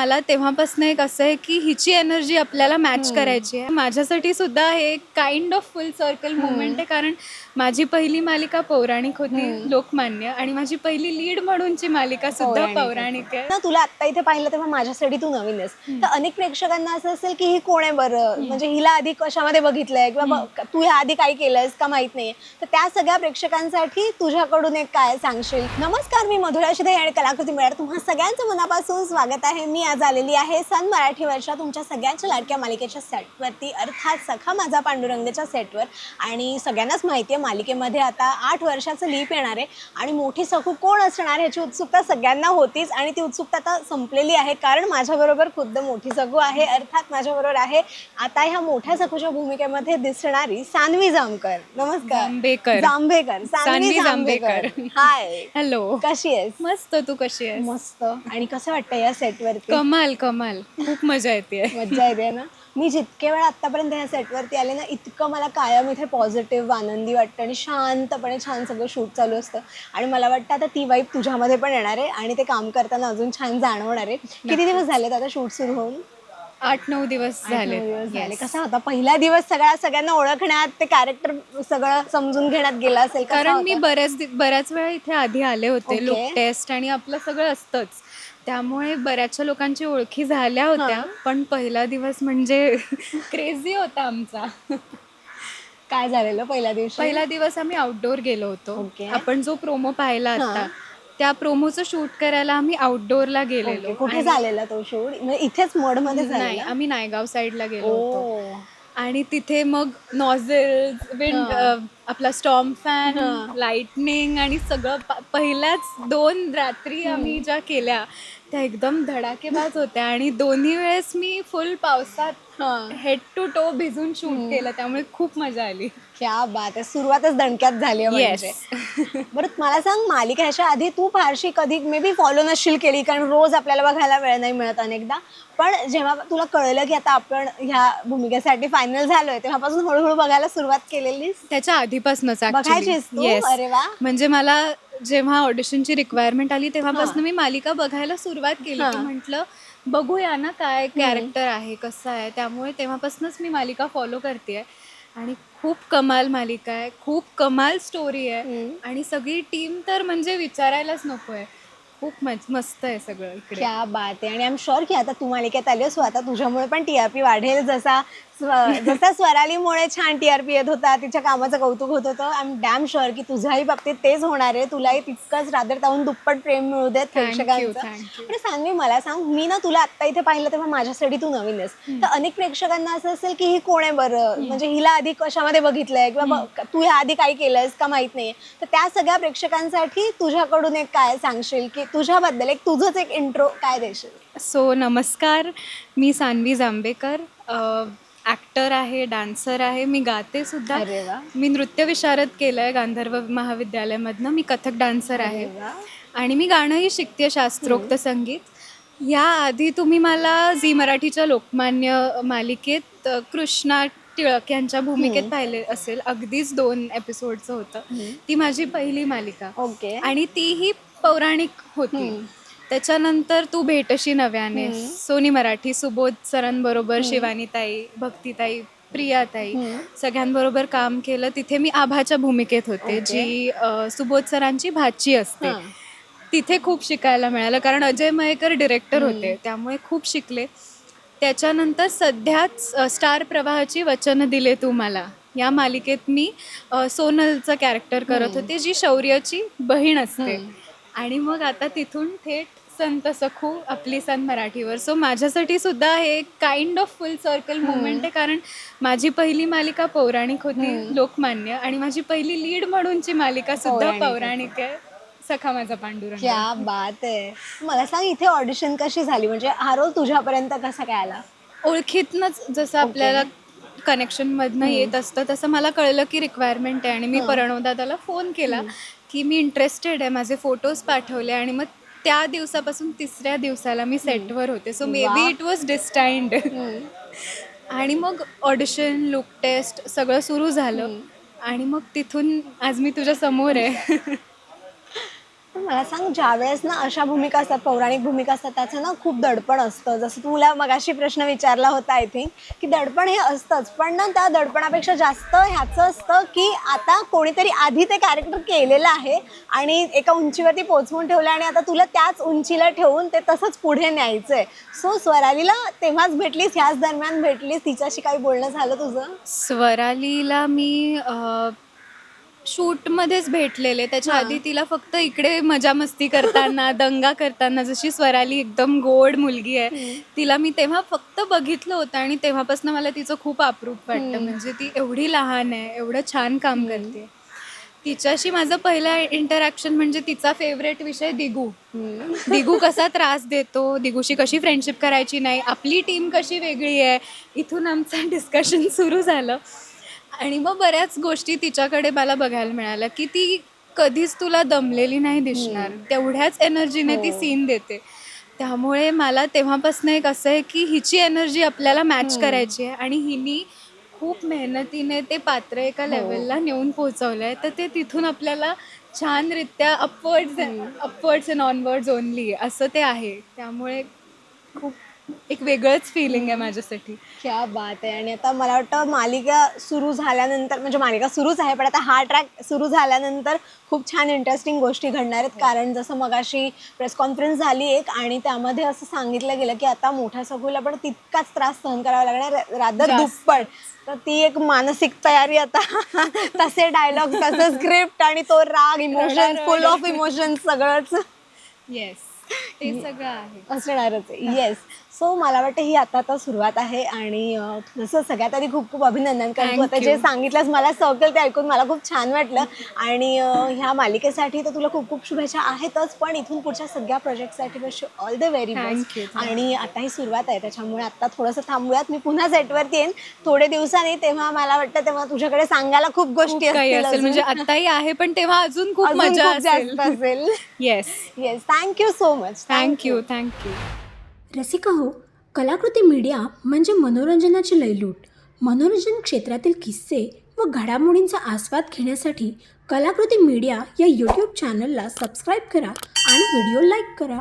मला तेव्हापासून एक असं आहे की हिची एनर्जी आपल्याला मॅच करायची आहे. माझ्यासाठी सुद्धा हे kind of full circle movement आहे, कारण माझी पहिली मालिका पौराणिक होती, लोकमान्य, आणि माझी पहिली लीड म्हणूनची मालिका सुद्धा पौराणिक आहे. ना तुला आत्ता इथे पाहिलं तेव्हा माझ्यासाठी तू नवीन आहेस, तर अनेक प्रेक्षकांना असं असेल की ही कोण आहे बरं, म्हणजे हिला आधी कशामध्ये बघितलंय किंवा तू ह्या आधी काय केलंयस का माहित नाहीये. तर त्या सगळ्या प्रेक्षकांसाठी तुझ्याकडून एक काय सांगशील? नमस्कार, मी मधुरा शिदे आणि कलाकृती मेळ्यात तुम्हा सगळ्यांचं मनापासून स्वागत आहे. मी आज आलेली आहे सन मराठीवरच्या तुमच्या सगळ्यांच्या लाडक्या मालिकेच्या सेटवरती, अर्थात सखा माझा पांडुरंगच्या सेटवर. आणि सगळ्यांनाच माहिती आहे मालिकेमध्ये आता 8 वर्षाचं लीप येणार आहे आणि मोठी सखू कोण असणार ह्याची उत्सुकता सगळ्यांना होतीच आणि ती उत्सुकता आता संपलेली आहे, कारण माझ्याबरोबर खुद्द मोठी सखू आहे. अर्थात माझ्याबरोबर आहे आता ह्या मोठ्या सखूच्या भूमिकेमध्ये दिसणारी सान्वी जामकर. नमस्कार. जांभेकर. सान्वी जांभेकर. हाय. हॅलो. कशी आहेस? मस्त. तू कशी आहेस? मस्त. आणि कसं वाटतं या सेटवरती? कमाल कमाल, खूप मजा येते. मज्जा येते ना. मी जितके वेळा आतापर्यंत ह्या सेटवरती आले ना, इतकं मला कायम इथे पॉझिटिव्ह आनंदी वाटतं आणि शांतपणे छान सगळं शूट चालू असतं. आणि मला वाटतं आता ती वाईब तुझ्यामध्ये पण येणार आहे आणि ते काम करताना अजून छान जाणवणार आहे. किती दिवस झालेत आता शूट सुरू होऊन? 8-9 दिवस झाले. कसा होता पहिला दिवस? सगळ्यांना ओळखण्यात, ते कॅरेक्टर सगळं समजून घेण्यात गेला असेल, कारण मी बऱ्याच वेळा इथे आधी आले होते. लुक टेस्ट आणि आपलं सगळं असतंच, त्यामुळे बऱ्याचशा लोकांची ओळखी झाल्या होत्या. पण पहिला दिवस म्हणजे क्रेझी होता आमचा. काय झालेलं पहिल्या दिवशी? पहिला दिवस आम्ही आउटडोर गेलो होतो. आपण जो प्रोमो पाहिला आता, त्या प्रोमोचं शूट करायला आम्ही आउटडोरला गेलेलो. कुठे झालेला तो शूट? म्हणजे इथेच मडमध्ये झालेला? नाही, आम्ही नायगाव साईडला गेलो होतो. आणि तिथे मग नॉझल्स, विंड, आपला स्टॉर्म फॅन, लाइटनिंग आणि सगळं पहिल्याच 2 रात्री आम्ही ज्या केल्या त्या एकदम धडाकेबाज होत्या. आणि दोन्ही वेळेस मी फुल पावसात हेड टू टो भिजून शूट केलं, त्यामुळे खूप मजा आली. क्या बात आहे. सुरुवातच दणक्यात झाली म्हणजे. बरं मला सांग, मालिका ह्याच्या आधी तू फारशी कधी मे बी फॉलो नसशील केली, कारण रोज आपल्याला बघायला वेळ नाही मिळत अनेकदा. पण जेव्हा तुला कळलं की आता आपण ह्या भूमिकेसाठी फायनल झालोय, तेव्हापासून हळूहळू बघायला सुरुवात केलेलीस? त्याच्या आधीपासूनच बघायचीस तू? अरे वा. म्हणजे मला जेव्हा ऑडिशनची रिक्वायरमेंट आली तेव्हापासून मी मालिका बघायला सुरुवात केली. म्हटलं बघूया ना काय कॅरेक्टर आहे, कसं आहे. त्यामुळे तेव्हापासूनच मी मालिका फॉलो करते आणि खूप कमाल मालिका आहे, खूप कमाल स्टोरी आहे. आणि सगळी टीम तर म्हणजे विचारायलाच नको आहे. खूप मस्त आहे सगळं इकडे. क्या बात आहे. आणि आय एम शुअर की आता तू मालिकेत आली असो, आता तुझ्यामुळे पण टीआरपी वाढेल. जसा स्वरालीमुळे छान टीआरपी येत होता, तिच्या कामाचं कौतुक होत होतं, आय एम डॅम शुअर की तुझ्याही बाबतीत तेच होणार आहे. तुलाही तितकंच रादर त्याहून दुप्पट प्रेम मिळू देत प्रेक्षकांचं. आणि सान्वी मला सांग, मी ना तुला आत्ता इथे पाहिलं तेव्हा माझ्यासाठी तू नवीन आहेस, तर अनेक प्रेक्षकांना असं असेल की ही कोण आहे बरं, म्हणजे हिला आधी कशामध्ये बघितलंय किंवा तू ह्या आधी काय केलंयस का माहित नाहीये. तर त्या सगळ्या प्रेक्षकांसाठी तुझ्याकडून एक काय सांगशील, की तुझ्याबद्दल एक तुझंच एक इंट्रो काय देशील? सो नमस्कार, मी सान्वी जांभेकर, ॲक्टर आहे, डान्सर आहे, मी गाते सुद्धा. मी नृत्य विशारद केलं आहे गांधर्व महाविद्यालयामधनं. मी कथक डान्सर आहे आणि मी गाणंही शिकते, शास्त्रोक्त संगीत. याआधी तुम्ही मला झी मराठीच्या लोकमान्य मालिकेत कृष्णा टिळक यांच्या भूमिकेत पाहिले असेल. अगदीच 2 एपिसोडचं होतं. ती माझी पहिली मालिका आणि तीही पौराणिक होती. त्याच्यानंतर तू भेटशी नव्याने, सोनी मराठी, सुबोध सरांबरोबर, शिवानीताई, भक्तीताई, प्रियाताई सगळ्यांबरोबर काम केलं. तिथे मी आभाच्या भूमिकेत होते, जी सुबोध सरांची भाची असते. तिथे खूप शिकायला मिळालं, कारण अजय मयेकर डिरेक्टर होते, त्यामुळे खूप शिकले. त्याच्यानंतर सध्याच स्टार प्रवाहाची वचन दिले तू मला या मालिकेत मी सोनलचं कॅरेक्टर करत होते, जी शौर्याची बहीण असते. आणि मग आता तिथून थेट संत सखू आपली सन मराठीवर. सो माझ्यासाठी सुद्धा हे kind of full circle movement आहे, कारण माझी पहिली मालिका पौराणिक होती, लोकमान्य, आणि माझी पहिली लीड म्हणूनची मालिका सुद्धा पौराणिक आहे, सखा माझा पांडुरंग. क्या बात आहे. मला सांग, इथे ऑडिशन कशी झाली, म्हणजे हा रोल तुझ्यापर्यंत कसा काय आला? ओळखीतनंच जसं आपल्याला कनेक्शनमधनं येत असतं तसं मला कळलं की रिक्वायरमेंट आहे. आणि मी प्रणवदादाला फोन केला की मी इंटरेस्टेड आहे, माझे फोटोज पाठवले. आणि मग त्या दिवसापासून 3ऱ्या दिवसाला मी सेटवर होते. So may be it was destined. आणि मग ऑडिशन, लुक टेस्ट सगळं सुरू झालं आणि मग तिथून आज मी तुझ्या समोर आहे. पण मला सांग, ज्या वेळेस ना अशा भूमिका असतात, पौराणिक भूमिका असतात, त्याचं ना खूप दडपण असतं. जसं तुला मगाशी प्रश्न विचारला होता आय थिंक, की दडपण हे असतंच, पण ना त्या दडपणापेक्षा जास्त ह्याचं असतं की आता कोणीतरी आधी ते कॅरेक्टर केलेलं आहे आणि एका उंचीवरती पोचवून ठेवलं आणि आता तुला त्याच उंचीला ठेवून ते तसंच पुढे न्यायचं आहे. सो स्वरालीला तेव्हाच भेटलीस, ह्याच दरम्यान भेटलीस, तिच्याशी काही बोलणं झालं तुझं? स्वरालीला मी शूटमध्येच भेटलेले. त्याच्या आधी तिला फक्त इकडे मजा मस्ती करताना, दंगा करताना, जशी स्वराली एकदम गोड मुलगी आहे, तिला मी तेव्हा फक्त बघितलं होतं आणि तेव्हापासून मला तिचं खूप अप्रूप वाटतं. म्हणजे ती एवढी लहान आहे, एवढं छान काम करते. तिच्याशी माझं पहिलं इंटरॅक्शन म्हणजे तिचा फेवरेट विषय दिगू. दिगू कसा त्रास देतो, दिगूशी कशी फ्रेंडशिप करायची नाही, आपली टीम कशी वेगळी आहे, इथून आमचं डिस्कशन सुरू झालं. आणि मग बऱ्याच गोष्टी तिच्याकडे मला बघायला मिळाल्या की ती कधीच तुला दमलेली नाही दिसणार, तेवढ्याच एनर्जीने ती सीन देते. त्यामुळे मला तेव्हापासून एक असं आहे की हिची एनर्जी आपल्याला मॅच करायची आहे आणि हिनी खूप मेहनतीने ते पात्र एका लेवलला नेऊन पोहोचवलं आहे. तर ते तिथून आपल्याला छानरित्या अपवर्ड्स अँड ऑनवर्ड्स ओनली असं ते आहे. त्यामुळे खूप एक वेगळंच फिलिंग आहे माझ्यासाठी. क्या बात आहे. आणि आता मला वाटतं मालिका सुरू झाल्यानंतर, म्हणजे मालिका सुरूच आहे, पण आता हा ट्रॅक सुरू झाल्यानंतर खूप छान इंटरेस्टिंग गोष्टी घडणार आहेत. कारण जसं मगाशी प्रेस कॉन्फरन्स झाली एक, आणि त्यामध्ये असं सांगितलं गेलं की आता मोठ्या सगूला पण तितकाच त्रास सहन करावा लागणार, रादर दुप्पट. तर ती एक मानसिक तयारी आता तसे डायलॉग, तसं स्क्रिप्ट आणि तो राग, इमोशन, फुल ऑफ इमोशन सगळंच येस, ते सगळं आहे. असणारच आहे. येस. सो मला वाटतं ही आता सुरुवात आहे आणि जसं सगळ्यात आधी खूप खूप अभिनंदन. कारण तू आता जे सांगितलंस मला सर्कल ते ऐकून मला खूप छान वाटलं. आणि ह्या मालिकेसाठी तर तुला खूप खूप शुभेच्छा आहेतच, पण इथून पुढच्या सगळ्या प्रोजेक्टसाठी wish you all the very best. आणि आता ही सुरुवात आहे, त्याच्यामुळे आता थोडंसं थांबूयात. मी पुन्हा सेटवरती येईन थोडे दिवसांनी, तेव्हा मला वाटतं तेव्हा तुझ्याकडे सांगायला खूप गोष्टी असतील. म्हणजे आताही आहे, पण तेव्हा अजून खूप मजा असेल. Yes yes. Thank you so much. Thank you. Rasika हो, कलाकृती मीडिया म्हणजे मनोरंजनाची लयलूट. मनोरंजन क्षेत्रातील किस्से व घडामोडींचा आस्वाद घेण्यासाठी कलाकृती मीडिया या यूट्यूब चॅनलला सबस्क्राईब करा आणि व्हिडिओ लाईक करा.